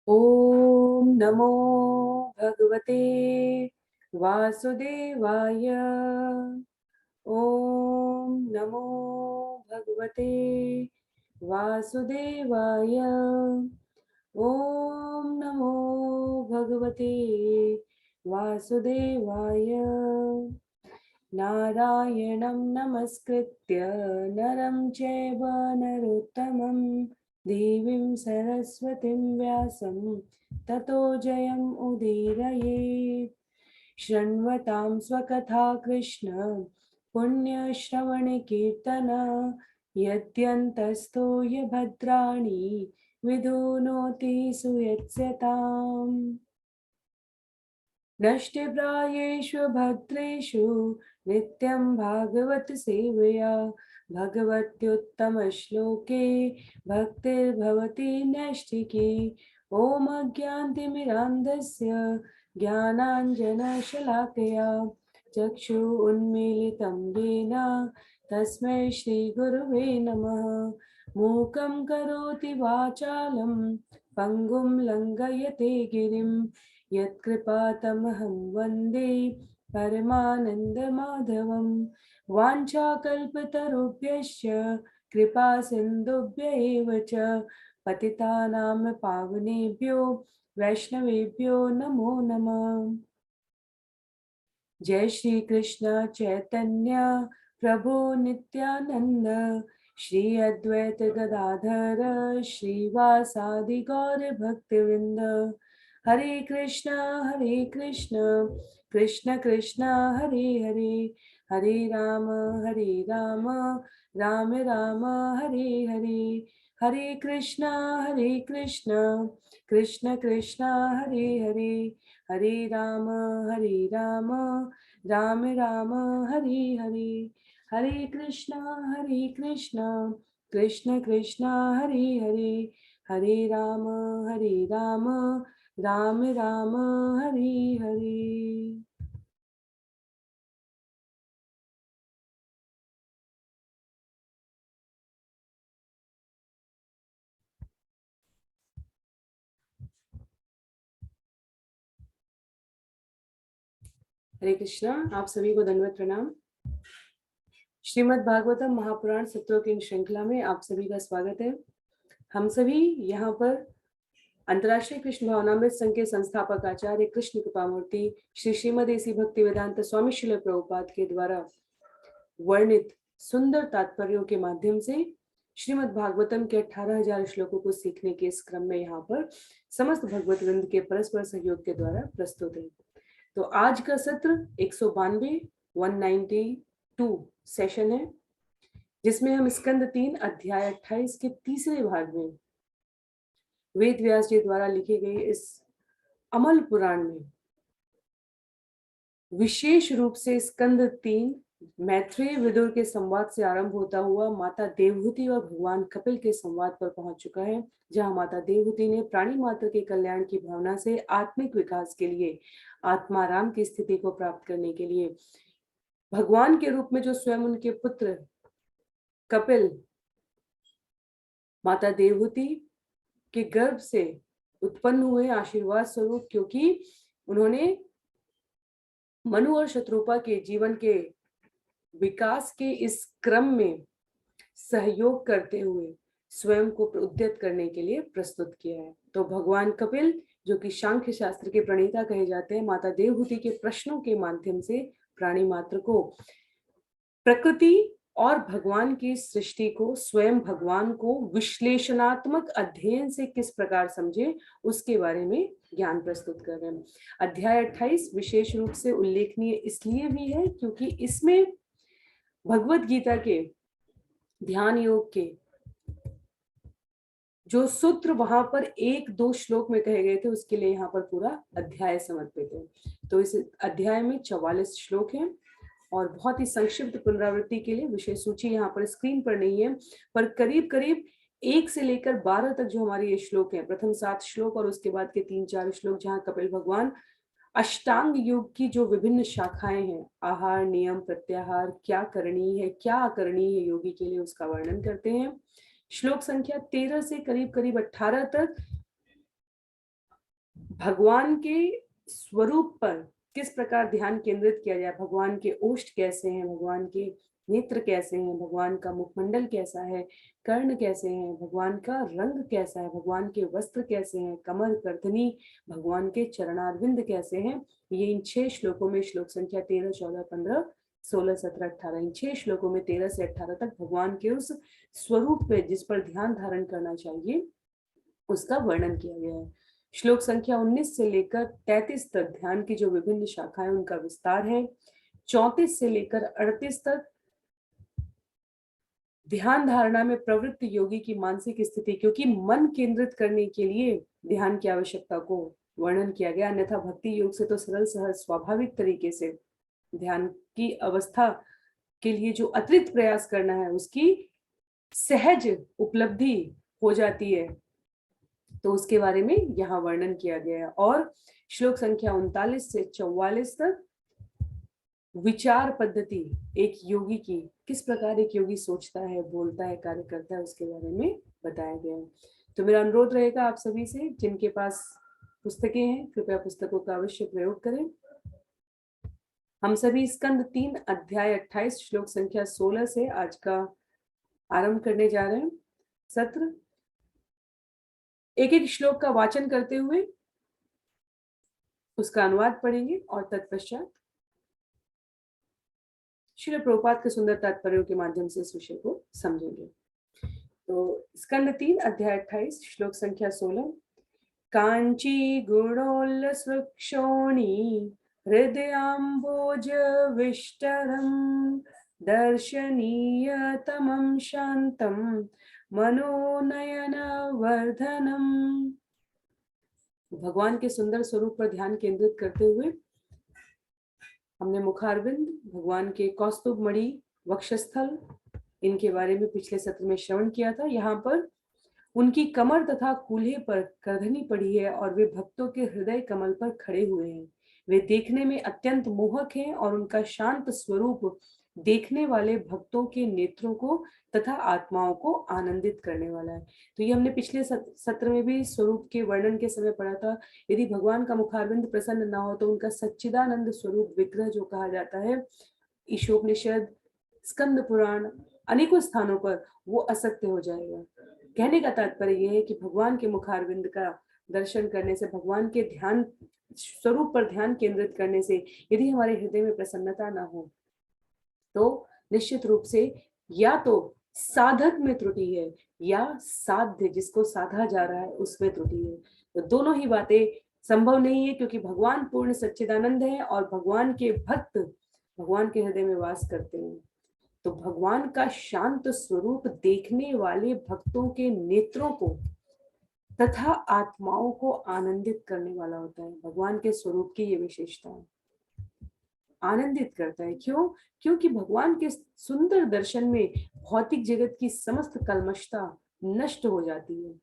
ओम नमो भगवते वासुदेवाय। ओम नमो भगवते वासुदेवाय। ओम नमो भगवते वासुदेवाय। नारायणं नमस्कृत्य नरं चैव नरोत्तमं देवीं सरस्वतीं व्यासं ततो जयम् उदीरयेत्। शृण्वतां स्वकथा कृष्ण पुण्यश्रवणकीर्तन यद्यन्तस्तो य भद्राणि विधुनोति सुयत्स्यताम्। नष्टप्रायेषु भद्रेषु नित्यं भागवत सेवया भगवत्युत्तमश्लोके भक्तिर्भवति नैष्ठिकी। ॐ अज्ञानतिमिरान्धस्य ज्ञानाञ्जनशलाकया चक्षु उन्मीलितं येन तस्मै श्रीगुरुवे नमः। मूकं करोति वाचालं पङ्गुं लङ्घयते गिरिं यत्कृपातमहं वन्दे परमानन्दमाधवं। वाञ्छाकल्पतरुभ्यश्च कृपा सिन्धुभ्य एव च पतितानां पावनेभ्यो वैष्णवेभ्यो नमो नमः। जय श्री कृष्ण चैतन्य प्रभु नित्यानंद श्री अद्वैत गदाधर श्रीवासादि गौर भक्तवृंद। हरे कृष्ण कृष्ण कृष्ण हरे हरे, हरे राम राम राम हरे हरे। हरे कृष्ण कृष्ण कृष्ण हरे हरे, हरे राम राम राम हरे हरे। हरे कृष्ण कृष्ण कृष्ण हरे हरे, हरे राम राम राम हरे हरे। हरे कृष्णा। आप सभी को दंडवत प्रणाम। श्रीमद् भागवतम महापुराण सत्रों की श्रृंखला में आप सभी का स्वागत है। हम सभी यहाँ पर अंतर्राष्ट्रीय कृष्ण भावनामृत संघ के संस्थापक आचार्य कृष्ण कृपामूर्ति श्री श्रीमद एसी भक्ति वेदांत स्वामी श्रील प्रभुपाद के द्वारा वर्णित सुंदर तात्पर्यों के माध्यम से श्रीमद् भागवतम के 18,000 श्लोकों को सीखने के इस क्रम में यहाँ पर समस्त भगवत वृंद के परस्पर सहयोग के द्वारा प्रस्तुत है। तो आज का सत्र 192 सेशन है, जिसमें हम स्कंद 3 अध्याय 28 के तीसरे भाग में वेद व्यास जी द्वारा लिखे गए इस अमल पुराण में विशेष रूप से स्कंद 3 मैत्रेय विदुर के संवाद से आरंभ होता हुआ माता देवहूति और भगवान कपिल के संवाद पर पहुंच चुका है, जहां माता देवहूति ने प्राणी मात्र के कल्याण की भावना से आत्मिक विकास के लिए आत्माराम की स्थिति को प्राप्त करने के लिए भगवान के रूप में जो स्वयं उनके पुत्र कपिल माता देवहूति के गर्भ से उत्पन्न हुए आशीर्वाद स्वरूप, क्योंकि उन्होंने मनु और शत्रुपा के जीवन के विकास के इस क्रम में सहयोग करते हुए स्वयं को उद्यत करने के लिए प्रस्तुत किया है। तो भगवान कपिल, जो कि सांख्य शास्त्र के प्रणेता कहे जाते हैं, माता देवहूति के प्रश्नों के माध्यम से प्राणी मात्र को प्रकृति और भगवान की सृष्टि को, स्वयं भगवान को विश्लेषणात्मक अध्ययन से किस प्रकार समझे, उसके बारे में ज्ञान प्रस्तुत कर रहे हैं। अध्याय 28 विशेष रूप से उल्लेखनीय इसलिए भी है क्योंकि इसमें भगवत गीता के ध्यान योग के जो सूत्र वहां पर 1-2 श्लोक में कहे गए थे, उसके लिए यहाँ पर पूरा अध्याय समर्पित है। तो इस अध्याय में 44 श्लोक हैं और बहुत ही संक्षिप्त पुनरावृत्ति के लिए विषय सूची यहाँ पर स्क्रीन पर नहीं है, पर करीब करीब 1 से लेकर 12 तक जो हमारे ये श्लोक हैं, प्रथम 7 श्लोक और उसके बाद के 3-4 श्लोक, जहाँ कपिल भगवान अष्टांग योग की जो विभिन्न शाखाएं हैं, आहार, नियम, प्रत्याहार, क्या करनी है क्या अकरणी है योगी के लिए, उसका वर्णन करते हैं। श्लोक संख्या 13 से करीब करीब 18 तक भगवान के स्वरूप पर किस प्रकार ध्यान केंद्रित किया जाए, भगवान के ओष्ठ कैसे हैं, भगवान के नेत्र कैसे हैं, भगवान का मुखमंडल कैसा है, कर्ण कैसे हैं, भगवान का रंग कैसा है, भगवान के वस्त्र कैसे हैं, कमर करधनी, भगवान के चरणारविंद कैसे हैं, ये इन 6 श्लोकों में, श्लोक संख्या 13, 14, 15, 16, 17, 18, इन 6 श्लोकों में 13 से 18 तक भगवान के उस स्वरूप पे जिस पर ध्यान धारण करना चाहिए उसका वर्णन किया गया है। श्लोक संख्या 19 से लेकर 33 तक ध्यान की जो विभिन्न शाखाएं उनका विस्तार है। 34 से लेकर 38 तक ध्यान धारणा में प्रवृत्त योगी की मानसिक स्थिति, क्योंकि मन केंद्रित करने के लिए ध्यान की आवश्यकता को वर्णन किया गया, अन्यथा भक्ति योग से तो सरल सहज स्वाभाविक तरीके से ध्यान की अवस्था के लिए जो अतिरिक्त प्रयास करना है उसकी सहज उपलब्धि हो जाती है, तो उसके बारे में यहाँ वर्णन किया गया है। और श्लोक संख्या 39 से 44 तक विचार पद्धति, एक योगी की किस प्रकार एक योगी सोचता है, बोलता है, कार्य करता है, उसके बारे में बताया गया है। तो मेरा अनुरोध रहेगा आप सभी से, जिनके पास पुस्तकें हैं कृपया पुस्तकों का अवश्य प्रयोग करें। हम सभी स्कंद 3 अध्याय 28 श्लोक संख्या 16 से आज का आरंभ करने जा रहे हैं सत्र। एक एक श्लोक का वाचन करते हुए उसका अनुवाद पढ़ेंगे और तत्पश्चात श्रील प्रभुपाद के सुंदर तात्पर्यों के माध्यम से इस विषय को समझेंगे। तो स्कंद 3 अध्याय 28 श्लोक संख्या 16। कांची गुणोल्लसृक्षोणी हृदयाम्बोज विष्टरम् दर्शनीयतमं शान्तं मनोनयन वर्धनम्। भगवान के सुंदर स्वरूप पर ध्यान केंद्रित करते हुए हमने मुखारविंद, भगवान के कौस्तुभ मणि, वक्षस्थल, इनके बारे में पिछले सत्र में श्रवण किया था। यहाँ पर उनकी कमर तथा कूल्हे पर करधनी पड़ी है और वे भक्तों के हृदय कमल पर खड़े हुए हैं। वे देखने में अत्यंत मोहक हैं और उनका शांत स्वरूप देखने वाले भक्तों के नेत्रों को तथा आत्माओं को आनंदित करने वाला है। तो ये हमने पिछले सत्र में भी स्वरूप के वर्णन के समय पढ़ा था। यदि भगवान का मुखारविंद प्रसन्न ना हो तो उनका सच्चिदानंद स्वरूप विग्रह जो कहा जाता है, ईशोपनिषद, स्कंद पुराण, अनेकों स्थानों पर वो असत्य हो जाएगा। कहने का तात्पर्य यह है कि भगवान के मुखारविंद का दर्शन करने से, भगवान के ध्यान स्वरूप पर ध्यान केंद्रित करने से यदि हमारे हृदय में प्रसन्नता ना हो तो निश्चित रूप से या तो साधक में त्रुटि है या साध्य जिसको साधा जा रहा है उसमें त्रुटि है। तो दोनों ही बातें संभव नहीं है, क्योंकि भगवान पूर्ण सच्चिदानंद है और भगवान के भक्त भगवान के हृदय में वास करते हैं। तो भगवान का शांत स्वरूप देखने वाले भक्तों के नेत्रों को तथा आत्माओं को आनंदित करने वाला होता है। भगवान के स्वरूप की ये विशेषता है, आनंदित करता है। क्यों? क्योंकि भगवान के सुंदर दर्शन में भौतिक जगत की समस्त कल्मशता नष्ट हो जाती है।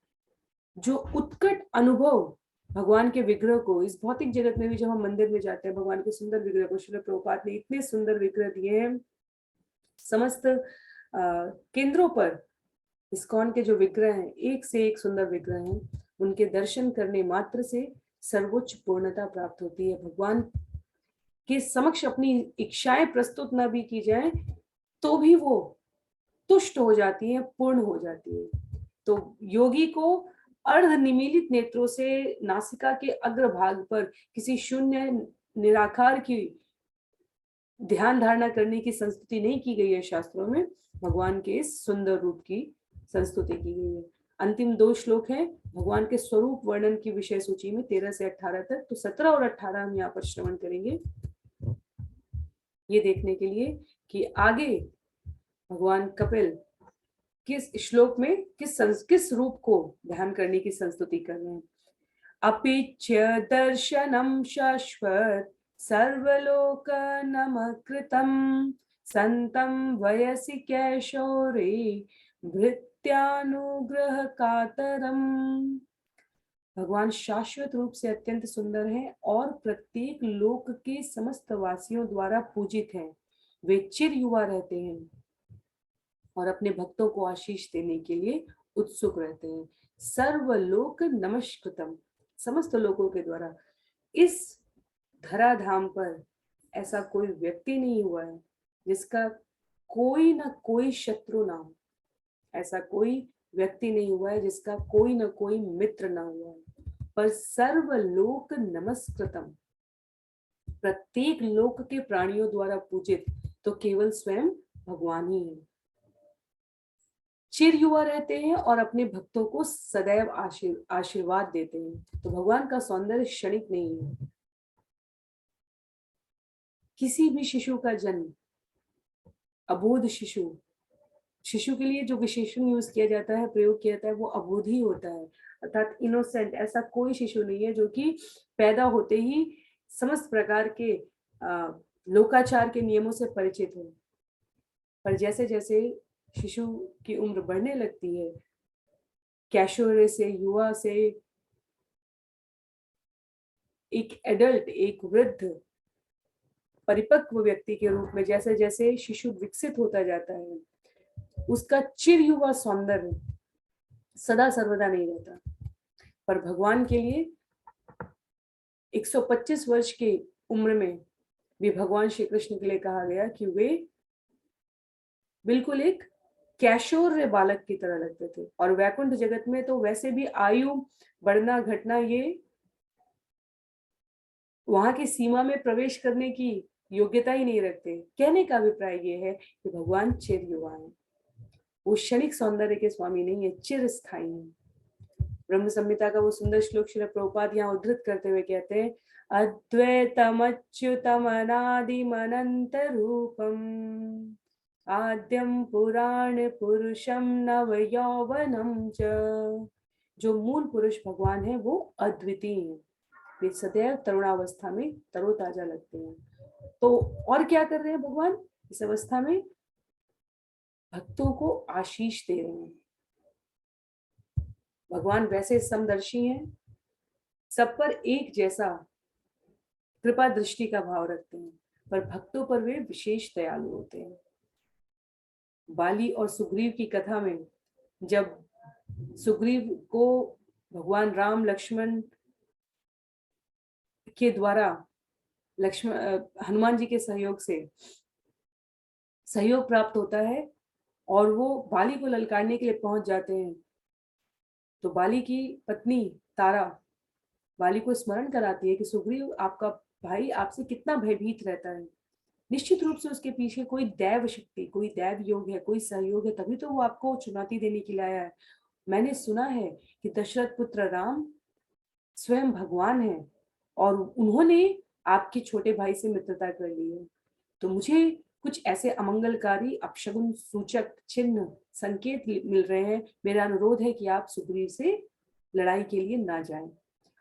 जो उत्कट अनुभव भगवान के विग्रह को, इस भौतिक जगत में भी जब हम मंदिर में जाते हैं भगवान के सुंदर विग्रह को, श्रील प्रभुपाद ने इतने सुंदर विग्रह दिए हैं। समस्त केंद्रों पर इस्कॉन के जो विग्रह हैं, एक से एक सुंदर विग्रह हैं। उनके दर्शन करने मात्र से सर्वोच्च पूर्णता प्राप्त होती है। भगवान के समक्ष अपनी इच्छाएं प्रस्तुत न भी की जाए तो भी वो तुष्ट हो जाती है, पूर्ण हो जाती है। तो योगी को अर्ध निमीलित नेत्रों से नासिका के अग्रभाग पर किसी शून्य निराकार की ध्यान धारणा करने की संस्तुति नहीं की गई है शास्त्रों में, भगवान के इस सुंदर रूप की संस्तुति की गई है। अंतिम 2 श्लोक हैं भगवान के स्वरूप वर्णन की विषय सूची में 13 से 18 तक। तो 17 और 18 हम यहाँ पर श्रवण करेंगे, ये देखने के लिए कि आगे भगवान कपिल किस श्लोक में किस रूप को ध्यान करने की संस्तुति कर रहे हैं। अपिच्य दर्शनम शाश्वत सर्वलोक नमकृतं संतं वयसि कैशोरे भृत्यानुग्रह कातरम। भगवान शाश्वत रूप से अत्यंत सुंदर हैं और प्रत्येक लोक के समस्त वासियों द्वारा पूजित हैं। वे चिर युवा रहते हैं और अपने भक्तों को आशीष देने के लिए उत्सुक रहते हैं। सर्वलोक नमस्कृतम, समस्त लोगों के द्वारा। इस धराधाम पर ऐसा कोई व्यक्ति नहीं हुआ है जिसका कोई ना कोई शत्रु ना हो। ऐसा कोई व्यक्ति नहीं हुआ है जिसका कोई ना कोई मित्र ना हुआ है। पर सर्वलोक नमस्कृतम, प्रत्येक लोक के प्राणियों द्वारा पूजित तो केवल स्वयं भगवान ही है। चिर युवा रहते हैं और अपने भक्तों को सदैव आशीर्वाद देते हैं। तो भगवान का सौंदर्य क्षणिक नहीं है। किसी भी शिशु का जन्म, अबोध शिशु, शिशु के लिए जो विशेषण यूज किया जाता है, प्रयोग किया जाता है, वो अबोध ही होता है, अर्थात इनोसेंट। ऐसा कोई शिशु नहीं है जो कि पैदा होते ही समस्त प्रकार के लोकाचार के नियमों से परिचित हो। पर जैसे जैसे शिशु की उम्र बढ़ने लगती है, कैशोर से युवा से एक एडल्ट, एक वृद्ध परिपक्व व्यक्ति के रूप में जैसे जैसे शिशु विकसित होता जाता है, उसका चिर युवा सौंदर्य सदा सर्वदा नहीं रहता। पर भगवान के लिए 125 वर्ष की उम्र में भी भगवान श्री कृष्ण के लिए कहा गया कि वे बिल्कुल एक कैशोर बालक की तरह लगते थे। और वैकुंठ जगत में तो वैसे भी आयु बढ़ना घटना ये वहां की सीमा में प्रवेश करने की योग्यता ही नहीं रखते। कहने का अभिप्राय ये है कि भगवान चिर युवा है, वो क्षणिक सौंदर्य के स्वामी नहीं है, चिर स्थायी है। ब्रह्म संहिता का वो सुंदर श्लोक श्री प्रभुपाद यहाँ उद्धृत करते हुए कहते हैं, अद्वैतम अच्युतम अनादिम अनंत रूपम आद्यम पुराण पुरुषम नव यौवनम च। जो मूल पुरुष भगवान है वो अद्वितीय है, वे सदैव तरुणावस्था में तरोताजा लगते हैं। तो और क्या कर रहे हैं भगवान इस अवस्था में? भक्तों को आशीष दे रहे हैं। भगवान वैसे समदर्शी हैं, सब पर एक जैसा कृपा दृष्टि का भाव रखते हैं, पर भक्तों पर वे विशेष दयालु होते हैं। बाली और सुग्रीव की कथा में जब सुग्रीव को भगवान राम लक्ष्मण के द्वारा हनुमान जी के सहयोग से सहयोग प्राप्त होता है और वो बाली को ललकारने के लिए पहुंच जाते हैं, तो बाली की पत्नी तारा बाली को स्मरण कराती है कि सुग्रीव आपका भाई आपसे कितना भयभीत रहता है। निश्चित रूप से उसके पीछे कोई दैव शक्ति, कोई दैव योग है, कोई सहयोग है, तभी तो वो आपको चुनौती देने के लिए आया है। मैंने सुना है कि दशरथ पुत्र राम स्वयं भगवान है और उन्होंने आपके छोटे भाई से मित्रता कर ली है। तो मुझे कुछ ऐसे अमंगलकारी अपशगुन सूचक चिन्ह संकेत मिल रहे हैं। मेरा अनुरोध है कि आप सुग्रीव से लड़ाई के लिए ना जाएं।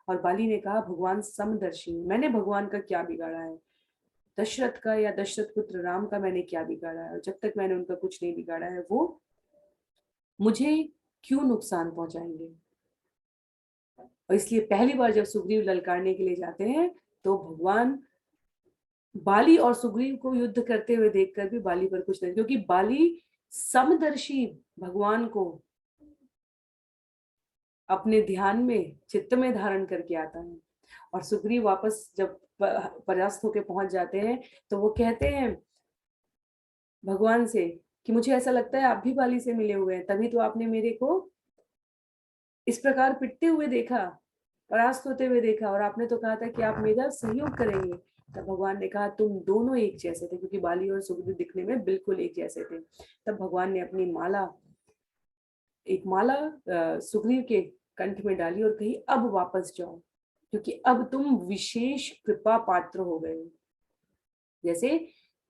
और बाली ने कहा, भगवान समदर्शी, मैंने भगवान का क्या बिगाड़ा है? दशरथ का या दशरथ पुत्र राम का मैंने क्या बिगाड़ा है? और जब तक मैंने उनका कुछ नहीं बिगाड़ा है, वो मुझे क्यों नुकसान पहुंचाएंगे? और इसलिए पहली बार जब सुग्रीव ललकारने के लिए जाते हैं तो भगवान बाली और सुग्रीव को युद्ध करते हुए देखकर भी बाली पर कुछ नहीं, क्योंकि बाली समदर्शी भगवान को अपने ध्यान में चित्त में धारण करके आता है। और सुग्रीव वापस जब परास्त होकर पहुंच जाते हैं तो वो कहते हैं भगवान से कि मुझे ऐसा लगता है आप भी बाली से मिले हुए हैं, तभी तो आपने मेरे को इस प्रकार पिटते हुए देखा, परास्त होते हुए देखा, और आपने तो कहा था कि आप मेरा सहयोग करेंगे। तब भगवान ने कहा तुम दोनों एक जैसे थे, क्योंकि बाली और सुग्रीव दिखने में बिल्कुल एक जैसे थे। तब भगवान ने अपनी एक माला सुग्रीव के कंठ में डाली और कही अब वापस जाओ, क्योंकि अब तुम विशेष कृपा पात्र हो गए। जैसे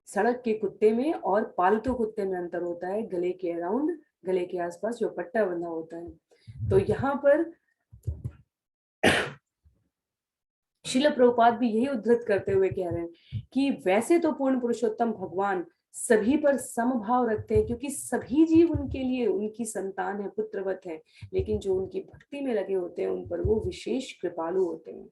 सड़क के कुत्ते में और पालतू कुत्ते में अंतर होता है, गले के अराउंड, गले के आसपास जो पट्टा बंधा होता है। तो यहाँ पर श्रील प्रभुपाद भी यही उद्धृत करते हुए कह रहे हैं कि वैसे तो पूर्ण पुरुषोत्तम भगवान सभी पर समभाव रखते हैं, क्योंकि सभी जीव उनके लिए उनकी संतान है, पुत्रवत है, लेकिन जो उनकी भक्ति में लगे होते हैं उन पर वो विशेष कृपालु होते हैं।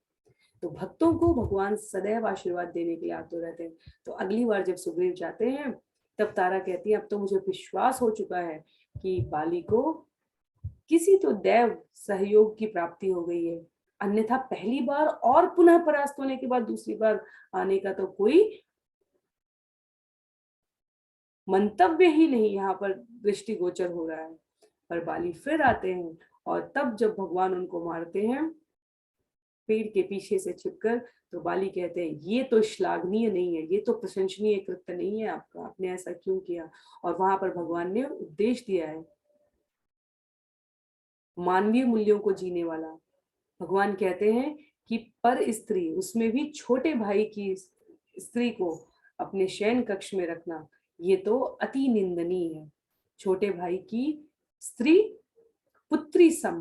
तो भक्तों को भगवान सदैव आशीर्वाद देने के लिए आते रहते हैं। तो अगली बार जब सुग्रीव जाते हैं तब तारा कहती है अब तो मुझे विश्वास हो चुका है कि बाली को किसी तो दैव सहयोग की प्राप्ति हो गई है, अन्यथा पहली बार और पुनः परास्त होने के बाद दूसरी बार आने का तो कोई मंतव्य ही नहीं यहाँ पर दृष्टिगोचर हो रहा है। पर बाली फिर आते हैं और तब जब भगवान उनको मारते हैं पेड़ के पीछे से छिपकर, तो बाली कहते हैं ये तो श्लाघनीय नहीं है, ये तो प्रशंसनीय कृत्य नहीं है आपका, आपने ऐसा क्यों किया। और वहां पर भगवान ने उपदेश दिया है मानवीय मूल्यों को जीने वाला। भगवान कहते हैं कि पर स्त्री, उसमें भी छोटे भाई की स्त्री को अपने शयन कक्ष में रखना, ये तो अति निंदनीय है। छोटे भाई की स्त्री पुत्री सम,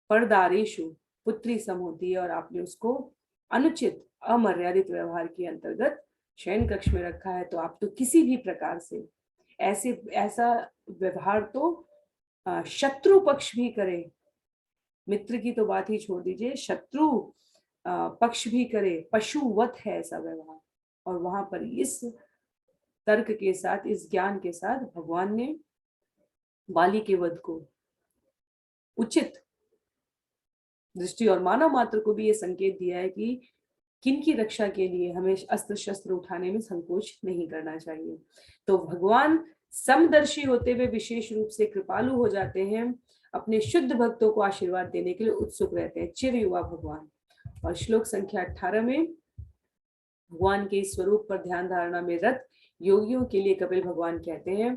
परदारेशु पुत्री सम होती है, और आपने उसको अनुचित अमर्यादित व्यवहार के अंतर्गत शयन कक्ष में रखा है, तो आप तो किसी भी प्रकार से ऐसा व्यवहार तो शत्रु पक्ष भी करे, मित्र की तो बात ही छोड़ दीजिए, शत्रु पक्ष भी करे, पशुवत है ऐसा व्यवहार। और वहां पर इस तर्क के साथ, इस ज्ञान के साथ भगवान ने बाली के वध को उचित दृष्टि और मानव मात्र को भी ये संकेत दिया है कि किनकी रक्षा के लिए हमें अस्त्र शस्त्र उठाने में संकोच नहीं करना चाहिए। तो भगवान समदर्शी होते हुए विशेष रूप से कृपालु हो जाते हैं, अपने शुद्ध भक्तों को आशीर्वाद देने के लिए उत्सुक रहते हैं, चिर युवा भगवान। और श्लोक संख्या 18 में भगवान के स्वरूप पर ध्यान धारणा में रत योगियों के लिए कपिल भगवान कहते हैं,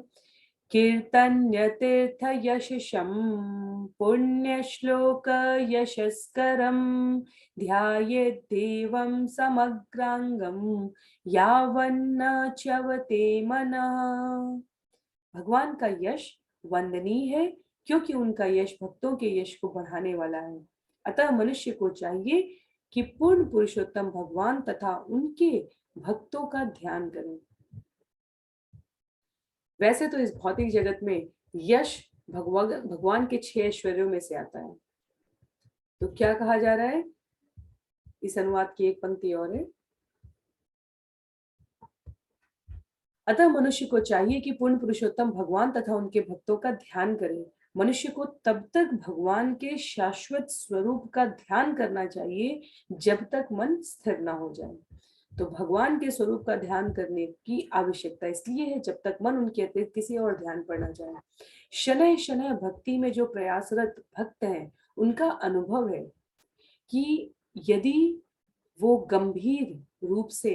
कीर्तन्य तीर्थ यशम पुण्य श्लोक यशस्करम ध्यायेत् देवं समग्रांगम यावन्न च्यवते मनः। भगवान का यश वंदनीय है क्योंकि उनका यश भक्तों के यश को बढ़ाने वाला है। अतः मनुष्य को चाहिए कि पूर्ण पुरुषोत्तम भगवान तथा उनके भक्तों का ध्यान करें। वैसे तो इस भौतिक जगत में यश भगवान के 6 ऐश्वर्यों में से आता है। तो क्या कहा जा रहा है, इस अनुवाद की एक पंक्ति और है, अतः मनुष्य को चाहिए कि पूर्ण पुरुषोत्तम भगवान तथा उनके भक्तों का ध्यान करे। मनुष्य को तब तक भगवान के शाश्वत स्वरूप का ध्यान करना चाहिए जब तक मन स्थिर न हो जाए। तो भगवान के स्वरूप का ध्यान करने की आवश्यकता इसलिए है जब तक मन उनके अतिरिक्त किसी और ध्यान पर न जाए। शनय शनय भक्ति में जो प्रयासरत भक्त हैं, उनका अनुभव है कि यदि वो गंभीर रूप से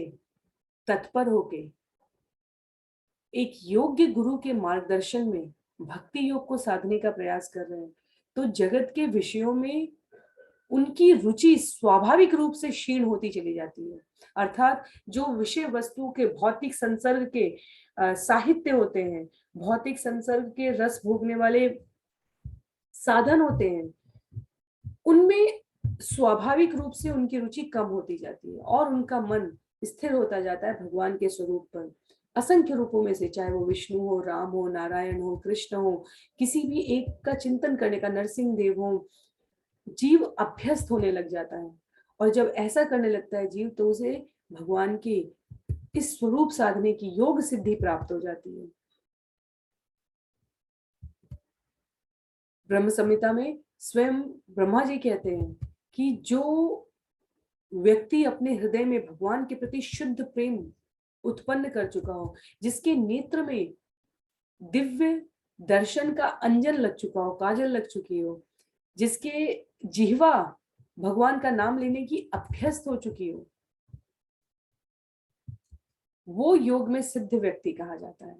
तत्पर होके एक योग्य गुरु के मार्गदर्शन में भक्ति योग को साधने का प्रयास कर रहे हैं, तो जगत के विषयों में उनकी रुचि स्वाभाविक रूप से क्षीण होती चली जाती है। अर्थात जो विषय वस्तु के भौतिक संसर्ग के साहित्य होते हैं, भौतिक संसर्ग के रस भोगने वाले साधन होते हैं, उनमें स्वाभाविक रूप से उनकी रुचि कम होती जाती है और उनका मन स्थिर होता जाता है भगवान के स्वरूप पर। असंख्य रूपों में से, चाहे वो विष्णु हो, राम हो, नारायण हो, कृष्ण हो, किसी भी एक का चिंतन करने का, नरसिंह देव हो, जीव अभ्यस्त होने लग जाता है। और जब ऐसा करने लगता है जीव, तो उसे भगवान की इस स्वरूप साधने की योग सिद्धि प्राप्त हो जाती है। ब्रह्म संहिता में स्वयं ब्रह्मा जी कहते हैं कि जो व्यक्ति अपने हृदय में भगवान के प्रति शुद्ध प्रेम उत्पन्न कर चुका हो, जिसके नेत्र में दिव्य दर्शन का अंजन लग चुका हो, काजल लग चुकी हो, जिसके जिह्वा भगवान का नाम लेने की अभ्यस्त हो चुकी हो, वो योग में सिद्ध व्यक्ति कहा जाता है।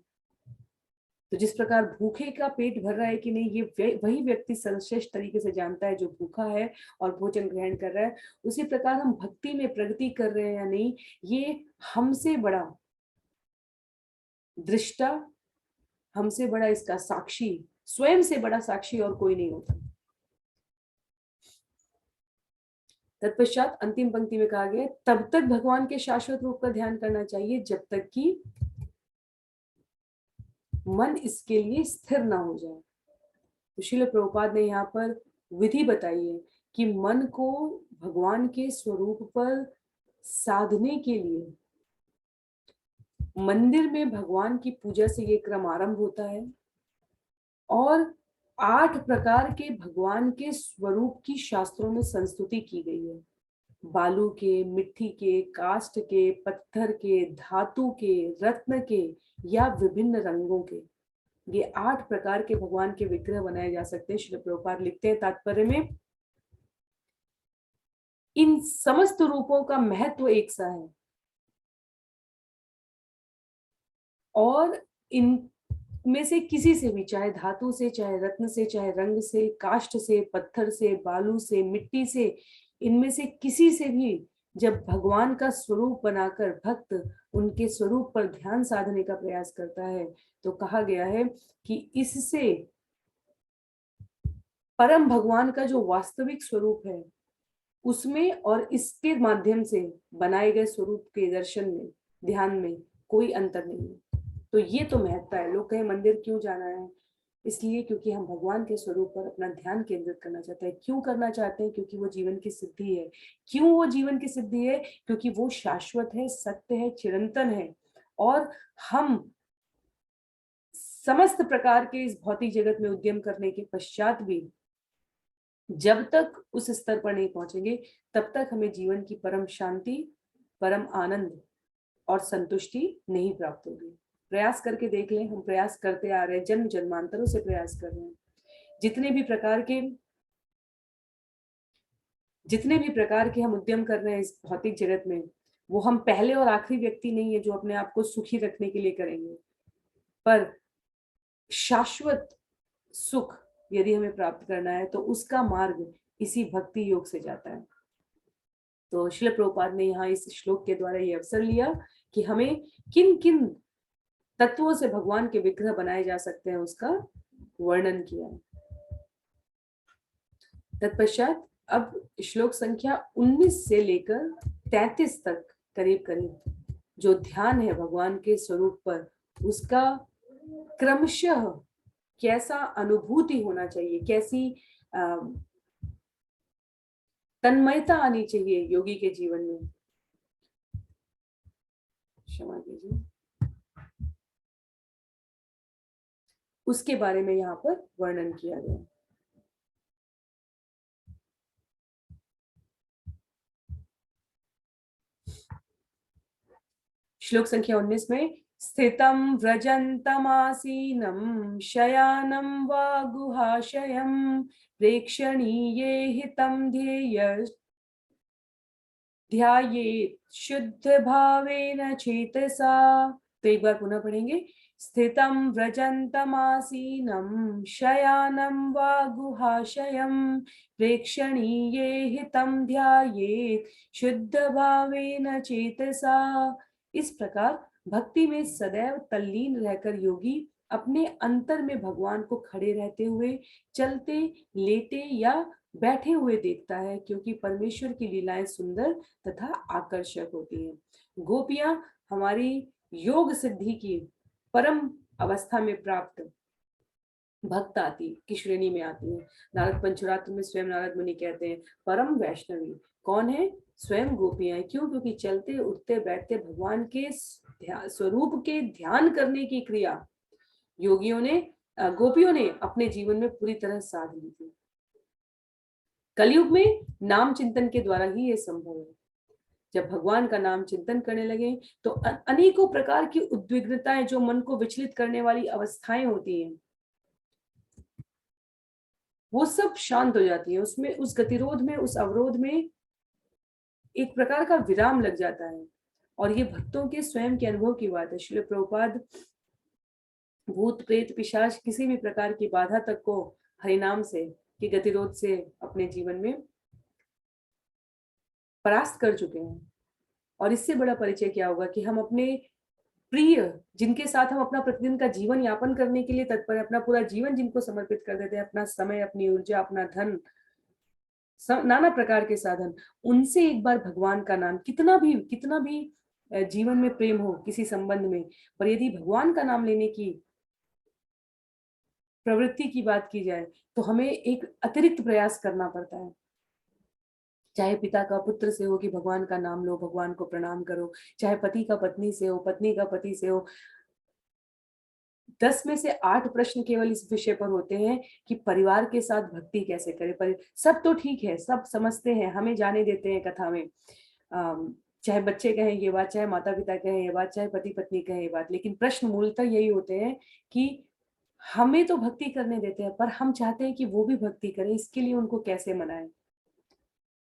तो जिस प्रकार भूखे का पेट भर रहा है कि नहीं, ये वही व्यक्ति सर्वश्रेष्ठ तरीके से जानता है जो भूखा है और भोजन ग्रहण कर रहा है। उसी प्रकार हम भक्ति में प्रगति कर रहे हैं या नहीं, ये हमसे बड़ा दृष्टा, हमसे बड़ा इसका साक्षी, स्वयं से बड़ा साक्षी और कोई नहीं होता। तत्पश्चात अंतिम पंक्ति में कहा गया, तब तक भगवान के शाश्वत रूप का ध्यान करना चाहिए जब तक कि मन इसके लिए स्थिर ना हो जाए। तो श्रील प्रभुपाद ने यहाँ पर विधि बताई है कि मन को भगवान के स्वरूप पर साधने के लिए मंदिर में भगवान की पूजा से ये क्रम आरंभ होता है और 8 प्रकार के भगवान के स्वरूप की शास्त्रों में संस्तुति की गई है। बालू के, मिट्टी के, काष्ठ के, पत्थर के, धातु के, रत्न के या विभिन्न रंगों के, ये 8 प्रकार के भगवान के विग्रह बनाए जा सकते हैं। श्रील प्रभुपाद लिखते हैं तात्पर्य में, इन समस्त रूपों का महत्व एक सा है और इन में से किसी से भी, चाहे धातु से, चाहे रत्न से, चाहे रंग से, काष्ठ से, पत्थर से, बालू से, मिट्टी से, इनमें से किसी से भी जब भगवान का स्वरूप बनाकर भक्त उनके स्वरूप पर ध्यान साधने का प्रयास करता है तो कहा गया है कि इससे परम भगवान का जो वास्तविक स्वरूप है उसमें और इसके माध्यम से बनाए गए स्वरूप के दर्शन में, ध्यान में कोई अंतर नहीं है। तो ये तो महत्ता है। लोग कहें मंदिर क्यों जाना है, इसलिए क्योंकि हम भगवान के स्वरूप पर अपना ध्यान केंद्रित करना चाहते हैं। क्यों करना चाहते हैं? क्योंकि वो जीवन की सिद्धि है। क्यों वो जीवन की सिद्धि है? क्योंकि वो शाश्वत है, सत्य है, चिरंतन है और हम समस्त प्रकार के इस भौतिक जगत में उद्यम करने के पश्चात भी जब तक उस स्तर पर नहीं पहुंचेंगे तब तक हमें जीवन की परम शांति, परम आनंद और संतुष्टि नहीं प्राप्त होगी। प्रयास करके देख लें, हम प्रयास करते आ रहे हैं, जन्म जन्मांतरों से प्रयास कर रहे हैं। जितने भी प्रकार के हम उद्यम कर रहे हैं इस भौतिक जगत में, वो हम पहले और आखिरी व्यक्ति नहीं है जो अपने आप को सुखी रखने के लिए करेंगे, पर शाश्वत सुख यदि हमें प्राप्त करना है तो उसका मार्ग इसी भक्ति योग से जाता है। तो श्रील प्रभुपाद ने यहाँ इस श्लोक के द्वारा ये अवसर लिया कि हमें किन किन तत्वों से भगवान के विग्रह बनाए जा सकते हैं उसका वर्णन किया। तत्पश्चात अब श्लोक संख्या 19 से लेकर 33 तक करीब करीब जो ध्यान है भगवान के स्वरूप पर, उसका क्रमशः कैसा अनुभूति होना चाहिए, कैसी तन्मयता आनी चाहिए योगी के जीवन में, क्षमा कीजिए, उसके बारे में यहाँ पर वर्णन किया गया। श्लोक संख्या 19 में, स्थितं व्रजन्तमासीनं शयानं वा गुहाशयं प्रेक्षणीये हितं ध्यायेत् शुद्ध भावेन चेतसा। तो एक बार पुनः पढ़ेंगे, स्थितं व्रजन्तमासीनं शयानं वा गुहाशयं प्रेक्षणीये हितं ध्यायेत् शुद्ध भावेन चेतसा। इस प्रकार भक्ति में सदैव तल्लीन रहकर योगी अपने अंतर में भगवान को खड़े रहते हुए, चलते, लेटे या बैठे हुए देखता है, क्योंकि परमेश्वर की लीलाएं सुंदर तथा आकर्षक होती हैं। गोपियां हमारी योग सिद्धि की परम अवस्था में प्राप्त भक्त आती की श्रेणी में आती है। नारद पंचरात्र में स्वयं नारद मुनि कहते हैं, परम वैष्णवी कौन है? स्वयं गोपियां। क्यों? क्योंकि चलते, उठते, बैठते भगवान के स्वरूप के ध्यान करने की क्रिया योगियों ने, गोपियों ने अपने जीवन में पूरी तरह साध ली थी। कलयुग में नाम चिंतन के द्वारा ही ये संभव है। जब भगवान का नाम चिंतन करने लगे तो अनेकों प्रकार की उद्विग्नताएं, जो मन को विचलित करने वाली अवस्थाएं होती हैं, वो सब शांत हो जाती है। उसमें, उस गतिरोध में, उस अवरोध में एक प्रकार का विराम लग जाता है। और ये भक्तों के स्वयं के अनुभव की बात है। श्रील प्रभुपाद भूत प्रेत पिशाच किसी भी प्रकार की बाधा तक को हरिनाम से, के गतिरोध से अपने जीवन में परास्त कर चुके हैं। और इससे बड़ा परिचय क्या होगा कि हम अपने प्रिय, जिनके साथ हम अपना प्रतिदिन का जीवन यापन करने के लिए तत्पर है, अपना पूरा जीवन जिनको समर्पित कर देते हैं, अपना समय, अपनी ऊर्जा, अपना धन, नाना प्रकार के साधन, उनसे एक बार भगवान का नाम, कितना भी जीवन में प्रेम हो किसी संबंध में, पर यदि भगवान का नाम लेने की प्रवृत्ति की बात की जाए तो हमें एक अतिरिक्त प्रयास करना पड़ता है। चाहे पिता का पुत्र से हो कि भगवान का नाम लो, भगवान को प्रणाम करो, चाहे पति का पत्नी से हो, पत्नी का पति से हो, 10 में से 8 प्रश्न केवल इस विषय पर होते हैं कि परिवार के साथ भक्ति कैसे करें। सब तो ठीक है, सब समझते हैं, हमें जाने देते हैं कथा में। चाहे बच्चे कहें ये बात, चाहे माता-पिता कहें ये बात, चाहे पति-पत्नी कहें ये बात, लेकिन प्रश्न मूलतः यही होते हैं कि हमें तो भक्ति करने देते हैं, पर हम चाहते हैं कि वो भी भक्ति करें, इसके लिए उनको कैसे मनाएँ?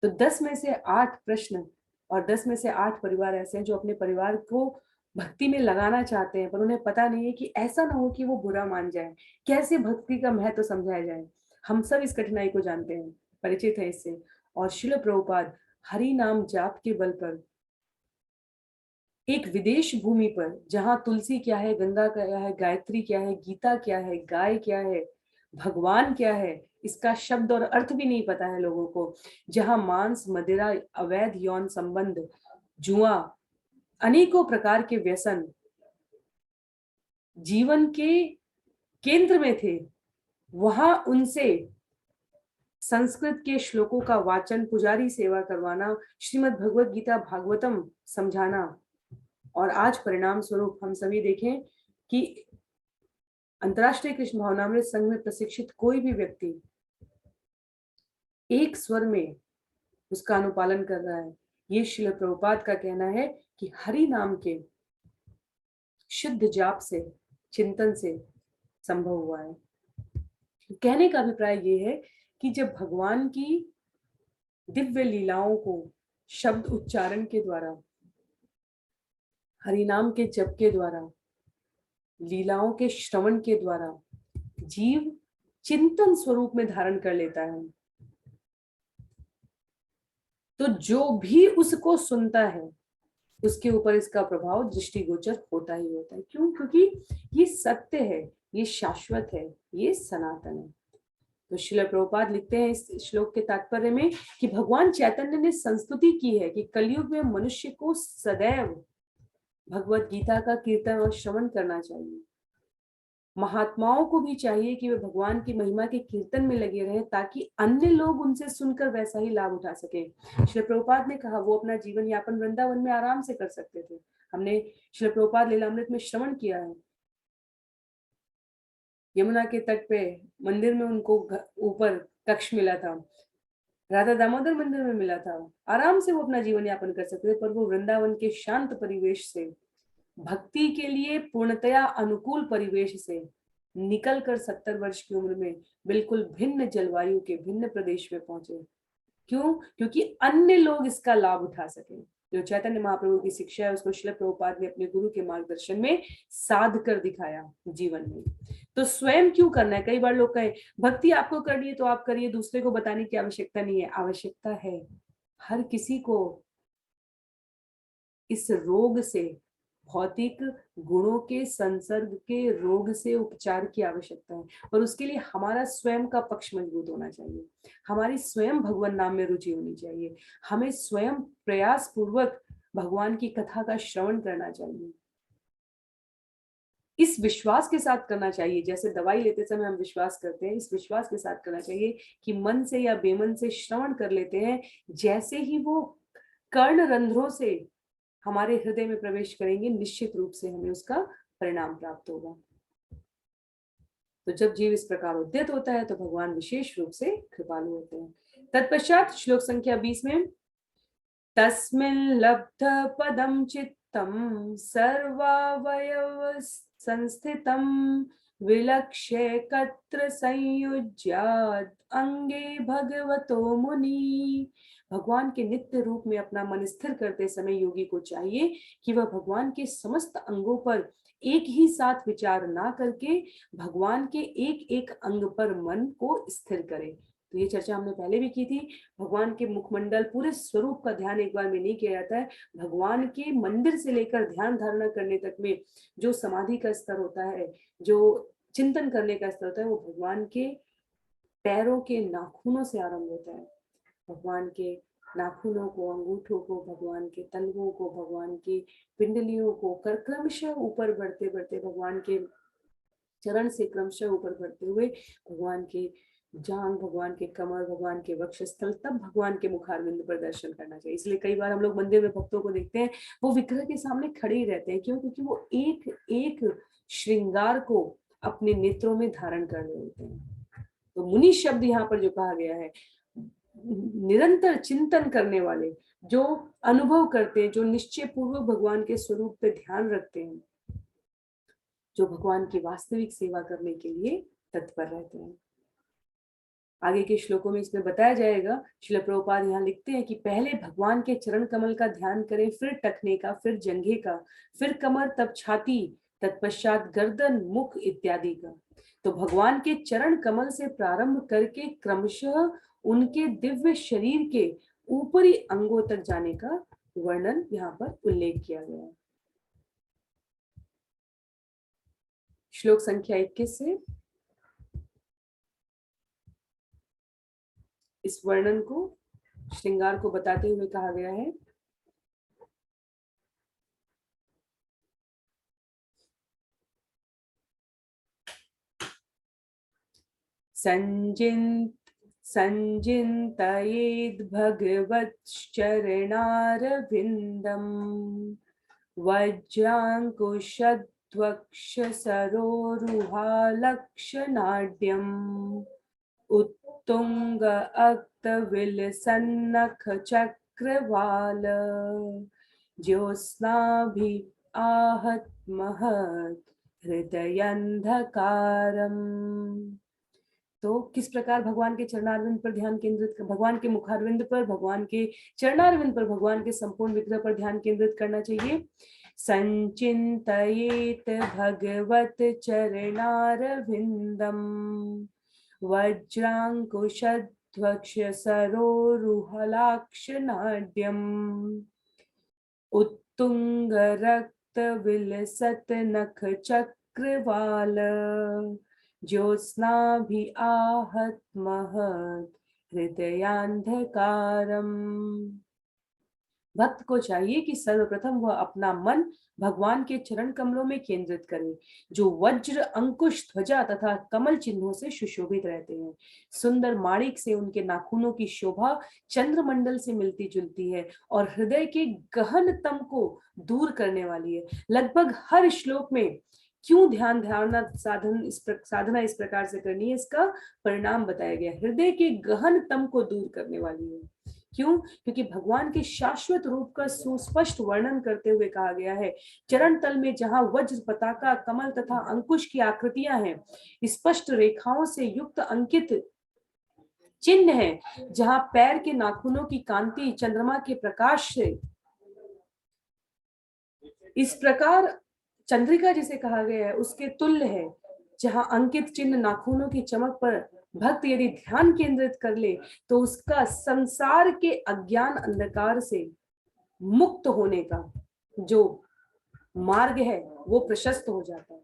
तो 10 में से 8 प्रश्न और 10 में से 8 परिवार ऐसे हैं जो अपने परिवार को भक्ति में लगाना चाहते हैं, पर उन्हें पता नहीं है कि ऐसा ना हो कि वो बुरा मान जाएँ। कैसे भक्ति का महत्व समझाया जाए? हम सब इस कठिनाई को जानते हैं, परिचित हैं इससे। और श्रील प्रभुपाद हरि नाम जाप के बल पर एक विदेश भूमि पर, जहां तुलसी क्या है, गंगा क्या है, गायत्री क्या है, गीता क्या है, गाय क्या है, भगवान क्या है, इसका शब्द और अर्थ भी नहीं पता है लोगों को, जहां मांस, मदिरा, अवैध यौन संबंध, जुआ, अनेकों प्रकार के व्यसन जीवन के केंद्र में थे, वहां उनसे संस्कृत के श्लोकों का वाचन, पुजारी सेवा करवाना, श्रीमद् भगवत गीता भागवतम समझाना, और आज परिणाम स्वरूप हम सभी देखें कि अंतर्राष्ट्रीय कृष्ण भावनामृत संघ में प्रशिक्षित कोई भी व्यक्ति एक स्वर में उसका अनुपालन कर रहा है। ये श्रील प्रभुपाद का कहना है कि हरि नाम के शुद्ध जाप से, चिंतन से संभव हुआ है। कहने का अभिप्राय ये है कि जब भगवान की दिव्य लीलाओं को शब्द उच्चारण के द्वारा, हरि नाम के जप के द्वारा, लीलाओं के श्रवण के द्वारा जीव चिंतन स्वरूप में धारण कर लेता है, तो जो भी उसको सुनता है उसके ऊपर इसका प्रभाव दृष्टिगोचर होता ही होता है। क्यों? क्योंकि ये सत्य है, ये शाश्वत है, ये सनातन है। तो श्रील प्रभुपाद लिखते हैं इस श्लोक के तात्पर्य में कि भगवान चैतन्य ने संस्तुति की है कि कलयुग में मनुष्य को सदैव भगवत गीता का कीर्तन और श्रवण करना चाहिए। महात्माओं को भी चाहिए कि वे भगवान की महिमा के कीर्तन में लगे रहें, ताकि अन्य लोग उनसे सुनकर वैसा ही लाभ उठा सके। श्री प्रभुपाद ने कहा वो अपना जीवन यापन वृंदावन में आराम से कर सकते थे। हमने श्री प्रभुपाद लीलामृत में श्रवण किया है, यमुना के तट पे मंदिर में उनको ऊपर कक्ष मिला था, राधा दामोदर मंदिर में मिला था, आराम से वो अपना जीवन यापन कर सकते थे, पर वो वृंदावन के शांत परिवेश से, भक्ति के लिए पूर्णतया अनुकूल परिवेश से निकल कर 70 वर्ष की उम्र में बिल्कुल भिन्न जलवायु के भिन्न प्रदेश में पहुंचे। क्यों? क्योंकि अन्य लोग इसका लाभ उठा सके। जो चैतन्य महाप्रभु की शिक्षा है उसको श्रील प्रभुपाद ने अपने गुरु के मार्गदर्शन में साध कर दिखाया जीवन में। तो स्वयं क्यों करना है? कई बार लोग कहें भक्ति आपको करनी है तो आप करिए, दूसरे को बताने की आवश्यकता नहीं है। आवश्यकता है, हर किसी को इस रोग से, भौतिक गुणों के संसर्ग के रोग से उपचार की आवश्यकता है, और उसके लिए हमारा स्वयं का पक्ष मजबूत होना चाहिए, हमारी स्वयं भगवान नाम में रुचि होनी चाहिए, हमें स्वयं प्रयास पूर्वक भगवान की कथा का श्रवण करना चाहिए, इस विश्वास के साथ करना चाहिए। जैसे दवाई लेते समय हम विश्वास करते हैं, इस विश्वास के साथ करना चाहिए कि मन से या बेमन से श्रवण कर लेते हैं, जैसे ही वो कर्ण रंध्रों से हमारे हृदय में प्रवेश करेंगे, निश्चित रूप से हमें उसका परिणाम प्राप्त होगा। तो जब जीव इस प्रकार उद्यत होता है तो भगवान विशेष रूप से कृपालु होते हैं। तत्पश्चात श्लोक संख्या 20 में तस्मिन् लब्ध पदम चित्तम सर्वावयव संस्थितम विलक्ष्य कत्र संयुज्यात अंगे भगवतो मुनि। भगवान के नित्य रूप में अपना मन स्थिर करते समय योगी को चाहिए कि वह भगवान के समस्त अंगों पर एक ही साथ विचार ना करके भगवान के एक एक अंग पर मन को स्थिर करे। तो ये चर्चा हमने पहले भी की थी। भगवान के मुखमंडल, पूरे स्वरूप का ध्यान एक बार में नहीं किया जाता है। भगवान के मंदिर से लेकर ध्यान धारणा करने तक में जो समाधि का स्तर होता है, जो चिंतन करने का स्तर होता है, वो भगवान के पैरों के नाखूनों से आरंभ होता है। भगवान के नाखूनों को, अंगूठों को, भगवान के तलवों को, भगवान की पिंडलियों को क्रमशः ऊपर बढ़ते बढ़ते, भगवान के चरण से क्रमशः ऊपर बढ़ते हुए भगवान के जांग भगवान के कमर, भगवान के वक्षस्थल, तब भगवान के मुखारविंद पर दर्शन करना चाहिए। इसलिए कई बार हम लोग मंदिर में भक्तों को देखते हैं, वो विग्रह के सामने खड़े ही रहते हैं। क्यों? क्योंकि वो एक एक श्रृंगार को अपने नेत्रों में धारण कर रहे होते हैं। तो मुनि शब्द यहाँ पर जो कहा गया है, निरंतर चिंतन करने वाले, जो अनुभव करते हैं, जो निश्चय पूर्वक भगवान के स्वरूप पे ध्यान रखते हैं, जो भगवान की वास्तविक सेवा करने के लिए तत्पर रहते हैं। आगे के श्लोकों में इसमें बताया जाएगा। श्रील प्रभुपाद यहाँ लिखते हैं कि पहले भगवान के चरण कमल का ध्यान करें, फिर टखने का, फिर जंघे का, फिर कमर, तब छाती, तत्पश्चात गर्दन, मुख इत्यादि का। तो भगवान के चरण कमल से प्रारंभ करके क्रमशः उनके दिव्य शरीर के ऊपरी अंगों तक जाने का वर्णन यहाँ पर उल्लेख किया गया है। श्लोक संख्या 21 से इस वर्णन को, श्रृंगार को बताते हुए कहा गया है। संजिन्तयेद् भगवच्चरणारविन्दम् वज्राङ्कुशध्वक्षसरोरुहालक्षणाढ्यम् उत्तुंग अक्तविलसन्नखचक्रवाल ज्योत्स्नाभि आहत महत् हृदयंधकारम्। तो किस प्रकार भगवान के चरणारविंद पर ध्यान केंद्रित, भगवान के मुखारविंद पर, भगवान के चरणारविंद पर, भगवान के संपूर्ण विग्रह पर ध्यान केंद्रित करना चाहिए। संचिंतयेत भगवत चरणारविंदम वज्रांकुशध्वक्षसरोरुहलाक्षनाड्यम् उत्तुंगरक्तविलसन्नखचक्रवाल ज्योत्स्नाभि आहत महत् हृदयांधकारम्। भक्त को चाहिए कि सर्वप्रथम वह अपना मन भगवान के चरण कमलों में केंद्रित करे, जो वज्र, अंकुश, ध्वजा तथा कमल चिन्हों से सुशोभित रहते हैं। सुंदर माणिक से उनके नाखूनों की शोभा चंद्रमंडल से मिलती जुलती है और हृदय के गहनतम को दूर करने वाली है। लगभग हर श्लोक में क्यों ध्यान धारणा साधना इस प्रकार से करनी है, इसका परिणाम बताया गया। हृदय के गहनतम को दूर करने वाली है। क्यों? क्योंकि भगवान के शाश्वत रूप का सुस्पष्ट वर्णन करते हुए कहा गया है, चरण तल में जहां वज्र, पताका, कमल तथा अंकुश की आकृतियां हैं, स्पष्ट रेखाओं से युक्त अंकित चिन्ह है, जहां पैर के नाखूनों की कांति चंद्रमा के प्रकाश से, इस प्रकार चंद्रिका जिसे कहा गया है उसके तुल्य है, जहां अंकित चिन्ह नाखूनों की चमक पर भक्त यदि ध्यान केंद्रित कर ले तो उसका संसार के अज्ञान अंधकार से मुक्त होने का जो मार्ग है वो प्रशस्त हो जाता है।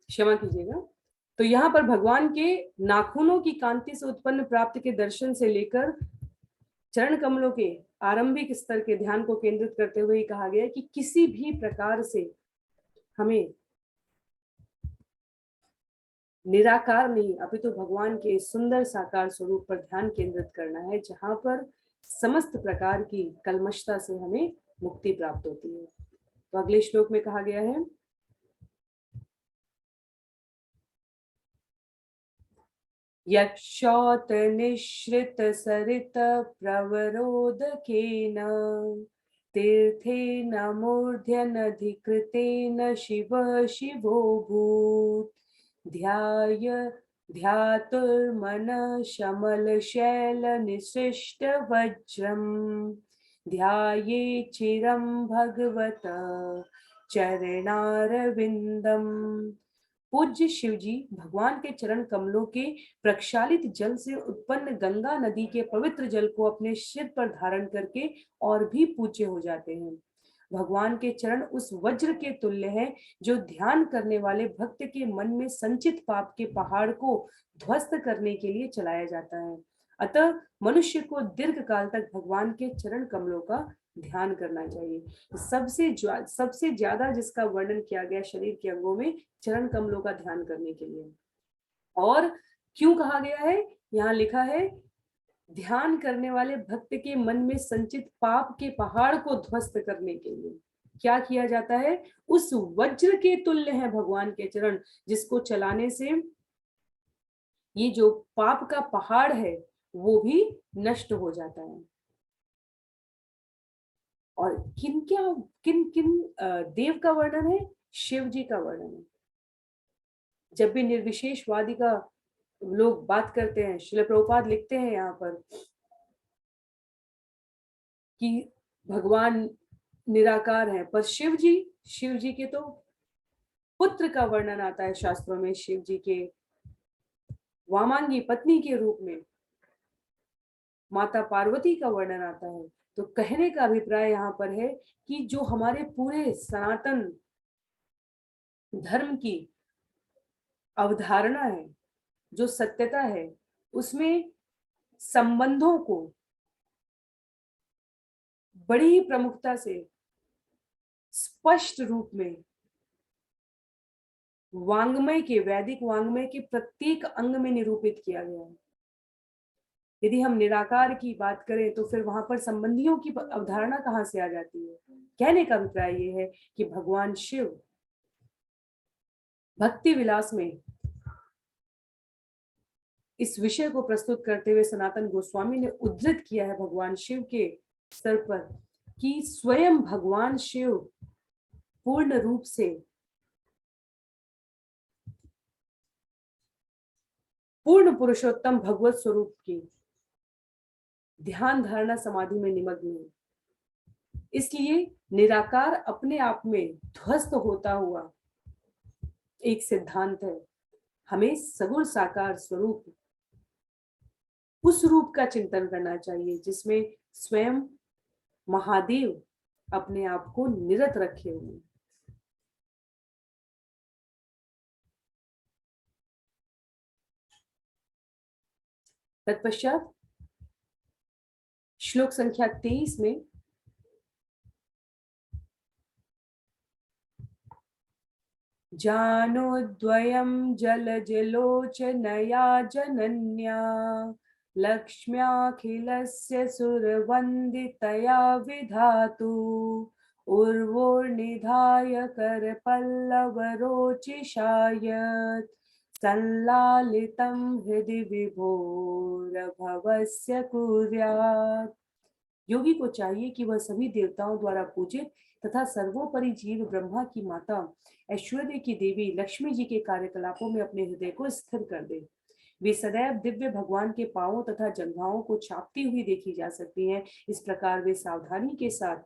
क्षमा कीजिएगा। तो यहाँ पर भगवान के नाखूनों की कांति से उत्पन्न प्राप्त के दर्शन से लेकर चरण कमलों के आरंभिक स्तर के ध्यान को केंद्रित करते हुए कहा गया कि किसी भी प्रकार से हमें निराकार नहीं अपितु भगवान के सुंदर साकार स्वरूप पर ध्यान केंद्रित करना है, जहां पर समस्त प्रकार की कल्मशता से हमें मुक्ति प्राप्त होती है। तो अगले श्लोक में कहा गया है, यक्षौत निश्रित सरित प्रवरोदकेन तीर्थेन मूर्ध्यनधिकृतेन शिव शिवोऽभूत् ध्याय ध्यातुर्मन शमल शैल निसृष्ट वज्रम् ध्याये चिरं भगवत चरणारविन्दम् पूज्य शिव जी भगवान के चरण कमलों के प्रक्षालित जल से उत्पन्न गंगा नदी के पवित्र जल को अपने सिर पर धारण करके और भी पूज्य हो जाते हैं। भगवान के चरण उस वज्र के तुल्य है जो ध्यान करने वाले भक्त के मन में संचित पाप के पहाड़ को ध्वस्त करने के लिए चलाया जाता है। अतः मनुष्य को दीर्घ काल तक भगवान के चरण कमलों का ध्यान करना चाहिए। सबसे ज्यादा जिसका वर्णन किया गया शरीर के अंगों में चरण कमलों का ध्यान करने के लिए। और क्यों कहा गया है? यहाँ लिखा है ध्यान करने वाले भक्त के मन में संचित पाप के पहाड़ को ध्वस्त करने के लिए क्या किया जाता है? उस वज्र के तुल्य है भगवान के चरण, जिसको चलाने से ये जो पाप का पहाड़ है वो भी नष्ट हो जाता है। और किन किन देव का वर्णन है? शिव जी का वर्णन है। जब भी निर्विशेषवादी का लोग बात करते हैं, श्रील प्रभुपाद लिखते हैं यहाँ पर कि भगवान निराकार है, पर शिव जी के तो पुत्र का वर्णन आता है शास्त्रों में। शिव जी के वामांगी पत्नी के रूप में माता पार्वती का वर्णन आता है। तो कहने का अभिप्राय यहाँ पर है कि जो हमारे पूरे सनातन धर्म की अवधारणा है, जो सत्यता है, उसमें संबंधों को बड़ी ही प्रमुखता से स्पष्ट रूप में वांग्मय के, वैदिक वांग्मय के प्रत्येक अंग में निरूपित किया गया है। यदि हम निराकार की बात करें तो फिर वहां पर संबंधियों की अवधारणा कहां से आ जाती है? कहने का अभिप्राय यह है कि भगवान शिव भक्ति विलास में इस विषय को प्रस्तुत करते हुए सनातन गोस्वामी ने उद्धृत किया है भगवान शिव के स्तर पर कि स्वयं भगवान शिव पूर्ण रूप से पूर्ण पुरुषोत्तम भगवत स्वरूप की ध्यान धारणा समाधि में निमग्न है। इसलिए निराकार अपने आप में ध्वस्त होता हुआ एक सिद्धांत है। हमें सगुण साकार स्वरूप, उस रूप का चिंतन करना चाहिए जिसमें स्वयं महादेव अपने आप को निरत रखे हुए। तत्पश्चात श्लोक संख्या 23 में जानोद्वयं जलजलोचनया जनन्या लक्ष्म्याखिलस्य सुरवन्दितया विधातु उर्वोर्निधाय करपल्लवरोचिषायत् संलालितं हृदि विभोरभवस्य कुर्यात्। योगी को चाहिए कि वह सभी देवताओं द्वारा पूजित तथा सर्वोपरि जीव ब्रह्मा की माता ऐश्वर्य की देवी लक्ष्मी जी के कार्यकलापों में अपने हृदय को स्थिर कर दे। वे सदैव दिव्य भगवान के पांवों तथा जंघाओं को चापती हुई देखी जा सकती हैं। इस प्रकार वे सावधानी के साथ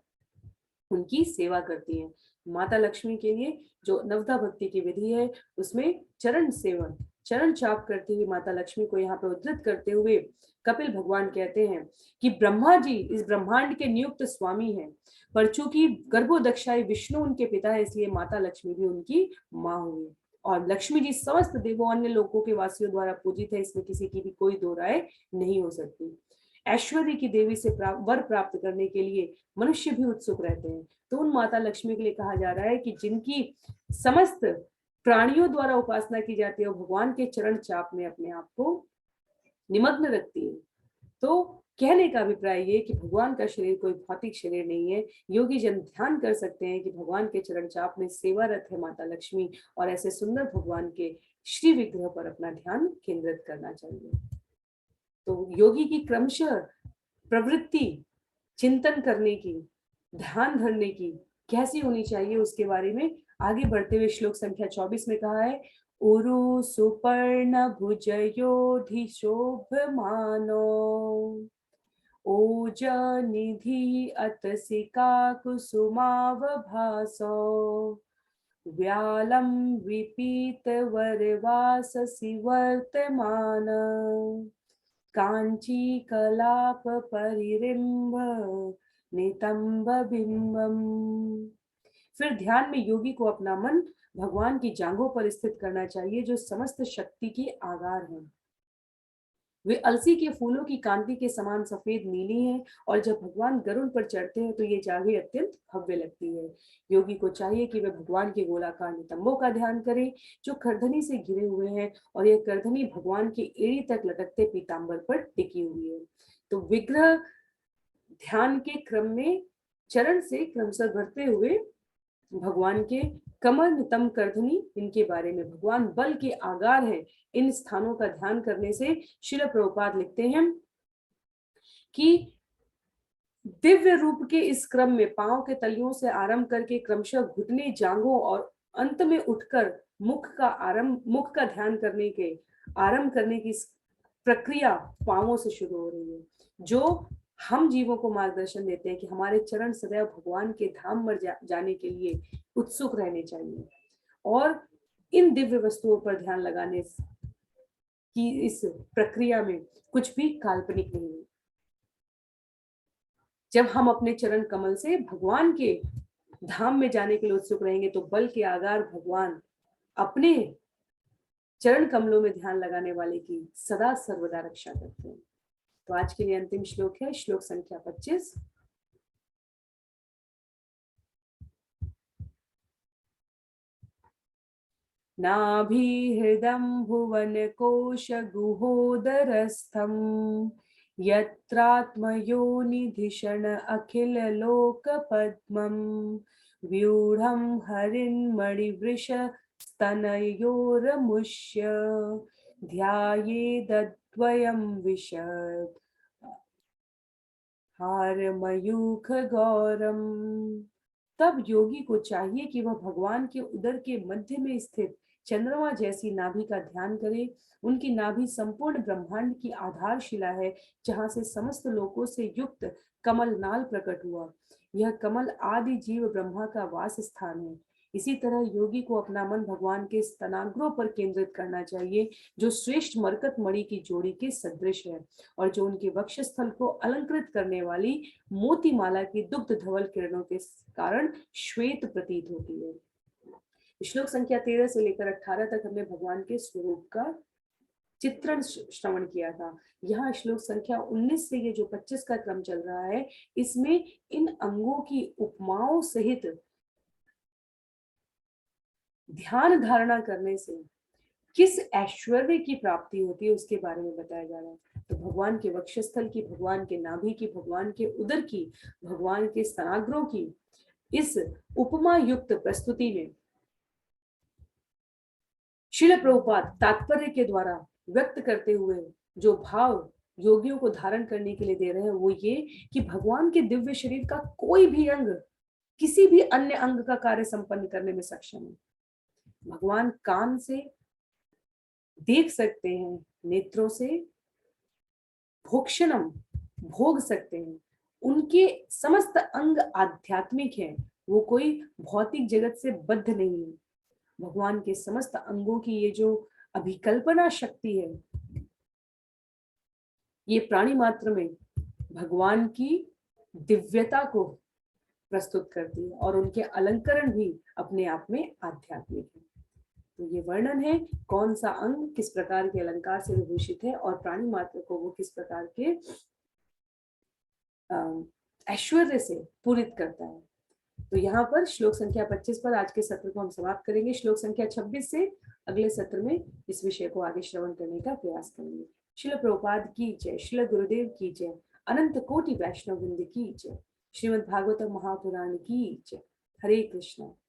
उनकी सेवा करती हैं। माता लक्ष्मी के लिए जो नवधा भक्ति की विधि है उसमें चरण सेवन, चरण चाप करते हुए माता लक्ष्मी को यहाँ पे उद्धृत करते हुए कपिल भगवान कहते हैं कि ब्रह्मा जी इस ब्रह्मांड के नियुक्त स्वामी हैं, पर चूंकि गर्भोदक्षाई विष्णु उनके पिता है इसलिए माता लक्ष्मी भी उनकी माँ हुई। और लक्ष्मी जी समस्त देवों अन्य लोकों के वासियों द्वारा पूजित है, इसमें किसी की भी कोई दो राय नहीं हो सकती। ऐश्वर्य की देवी से वर प्राप्त करने के लिए मनुष्य भी उत्सुक रहते हैं। तो उन माता लक्ष्मी के लिए कहा जा रहा है कि जिनकी समस्त प्राणियों द्वारा उपासना की जाती है और भगवान के चरण चाप में अपने आप को निमग्न रखती है। तो कहने का अभिप्राय ये कि भगवान का शरीर कोई भौतिक शरीर नहीं है। योगी जन ध्यान कर सकते हैं कि भगवान के चरण चाप में सेवारत है माता लक्ष्मी और ऐसे सुंदर भगवान के श्री विग्रह पर अपना ध्यान केंद्रित करना चाहिए। तो योगी की क्रमशः प्रवृत्ति चिंतन करने की, ध्यान धरने की कैसी होनी चाहिए उसके बारे में आगे बढ़ते हुए श्लोक संख्या 24 में कहा है उरु सुपर्ण भुजयोधि शोभमानो ओज निधि अतसिका कुसुमावभासो व्यालं विपीत वरवाससि वर्तमान कांची कलाप परिरिंभ नितंब बिंबम। फिर ध्यान में योगी को अपना मन भगवान की जांघों पर स्थित करना चाहिए, जो समस्त शक्ति की आधार है। वे अलसी के फूलों की कांति के समान सफेद नीली हैं, और जब भगवान गरुड़ पर चढ़ते हैं तो ये जांघें अत्यंत भव्य लगती है। योगी को चाहिए कि वे भगवान के गोलाकार नितंबों का ध्यान करें, जो करधनी से घिरे हुए हैं, और यह करधनी भगवान के एड़ी तक लटकते पीतांबर पर टिकी हुई है। तो विग्रह ध्यान के क्रम में चरण से क्रमशः बढ़ते हुए भगवान के कमर, नितंब, करधनी, इनके बारे में भगवान बल के आगार है। इन स्थानों का ध्यान करने से श्रील प्रभुपाद लिखते हैं कि दिव्य रूप के इस क्रम में पांव के तलियों से आरंभ करके क्रमशः घुटने, जांघों और अंत में उठकर मुख का ध्यान आरंभ करने की प्रक्रिया पांवों से शुरू हो रही है, जो हम जीवों को मार्गदर्शन देते हैं कि हमारे चरण सदैव भगवान के धाम में जाने के लिए उत्सुक रहने चाहिए, और इन दिव्य वस्तुओं पर ध्यान लगाने की इस प्रक्रिया में कुछ भी काल्पनिक नहीं है। जब हम अपने चरण कमल से भगवान के धाम में जाने के लिए उत्सुक रहेंगे तो बल के आगार भगवान अपने चरण कमलों में ध्यान लगाने वाले की सदा सर्वदा रक्षा करते हैं। तो आज के लिए अंतिम श्लोक है, श्लोक संख्या 25। नाभिहृदं भुवन कोश गुहोदरस्थं यत्रात्मयोनिधिषण अखिल लोक पद्मं व्यूढ़ं हरिन्मणिवृष स्तनयोरमुष्य ध्यायेदद्वयं विशद हारमयूख गौरम। तब योगी को चाहिए कि वह भगवान के उदर के मध्य में स्थित चंद्रमा जैसी नाभि का ध्यान करे। उनकी नाभि संपूर्ण ब्रह्मांड की आधारशिला है, जहां से समस्त लोकों से युक्त कमल नाल प्रकट हुआ। यह कमल आदि जीव ब्रह्मा का वास स्थान है। इसी तरह योगी को अपना मन भगवान के स्तनाग्रों पर केंद्रित करना चाहिए, जो श्रेष्ठ मरकत मणि की जोड़ी के सदृश है, और जो उनके वक्षस्थल को अलंकृत करने वाली मोती माला की दुग्ध धवल किरणों के कारण श्वेत प्रतीत होती है। श्लोक संख्या 13 से लेकर 18 तक हमने भगवान के स्वरूप का चित्रण श्रवण किया था। यहाँ श्लोक संख्या 19 से ये जो 25 का क्रम चल रहा है, इसमें इन अंगों की उपमाओं सहित ध्यान धारणा करने से किस ऐश्वर्य की प्राप्ति होती है उसके बारे में बताया जा रहा है। तो भगवान के वक्षस्थल की, भगवान के नाभि की, भगवान के उदर की, भगवान के स्तनाग्रों की इस उपमा युक्त प्रस्तुति में श्रील प्रभुपाद तात्पर्य के द्वारा व्यक्त करते हुए जो भाव योगियों को धारण करने के लिए दे रहे हैं, वो ये कि भगवान के दिव्य शरीर का कोई भी अंग किसी भी अन्य अंग का कार्य संपन्न करने में सक्षम है। भगवान कान से देख सकते हैं, नेत्रों से भोक्षणम भोग सकते हैं, उनके समस्त अंग आध्यात्मिक हैं, वो कोई भौतिक जगत से बद्ध नहीं है। भगवान के समस्त अंगों की ये जो अभिकल्पना शक्ति है, ये प्राणी मात्र में भगवान की दिव्यता को प्रस्तुत करती है, और उनके अलंकरण भी अपने आप में आध्यात्मिक है। तो ये वर्णन है कौन सा अंग किस प्रकार के अलंकार से विभूषित है, और प्राणी मात्र को वो किस प्रकार के ऐश्वर्य से पूरित करता है। तो यहाँ पर श्लोक संख्या 25 पर आज के सत्र को हम समाप्त करेंगे। श्लोक संख्या 26 से अगले सत्र में इस विषय को आगे श्रवण करने का प्रयास करेंगे। श्रील प्रभुपाद की जय, श्रील गुरुदेव की जय, अनंत कोटि वैष्णव वृंद की जय, श्रीमद् भागवत महापुराण की जय। हरे कृष्ण।